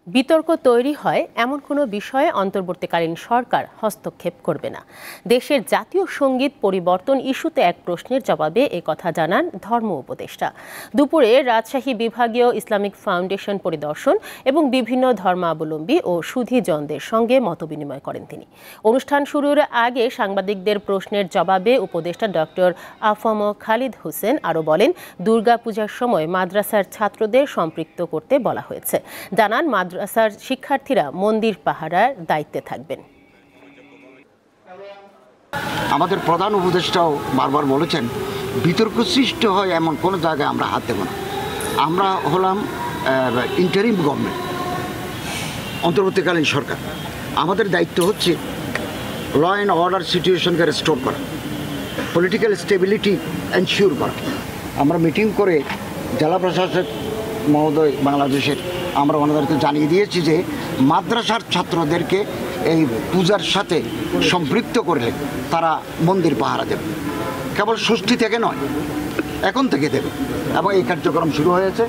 বিতর্ক তৈরি হয় এমন কোনো বিষয়ে অন্তর্বর্তীকালীন সরকার হস্তক্ষেপ করবে না। দেশের জাতীয় সঙ্গীত পরিবর্তন ইস্যুতে এক প্রশ্নের জবাবে কথা জানান ধর্ম উপদেষ্টা। দুপুরে রাজশাহী বিভাগীয় ইসলামিক ফাউন্ডেশন পরিদর্শন এবং বিভিন্ন ধর্মাবলম্বী ও সুধীজনদের সঙ্গে মতবিনিময় করেন তিনি। অনুষ্ঠান শুরুর আগে সাংবাদিকদের প্রশ্নের জবাবে উপদেষ্টা ডক্টর আফম খালিদ হোসেন আরও বলেন, দুর্গাপূজার সময় মাদ্রাসার ছাত্রদের সম্পৃক্ত করতে বলা হয়েছে। জানান মাদ্রাসার শিক্ষার্থীরা মন্দির পাহারার দায়িত্বে থাকবেন। আমাদের প্রধান উপদেষ্টাও বারবার বলেছেন, বিতর্ক সৃষ্টি হয় এমন কোনো জায়গায় আমরা হাত দেব না। আমরা হলাম ইন্টারিম গভর্নমেন্ট, অন্তর্বর্তীকালীন সরকার। আমাদের দায়িত্ব হচ্ছে ল অ্যান্ড অর্ডার সিচুয়েশনকে রেস্টোর করা, পলিটিক্যাল স্টেবিলিটি এনশিওর করা। আমরা মিটিং করে জেলা প্রশাসক মহোদয় বাংলাদেশের আমরা ওনাদেরকে জানিয়ে দিয়েছি যে মাদ্রাসার ছাত্রদেরকে এই পূজার সাথে সম্পৃক্ত করলে তারা মন্দির পাহারা দেবে। কেবল ষষ্ঠী থেকে নয়, এখন থেকে দেবে এবং এই কার্যক্রম শুরু হয়েছে।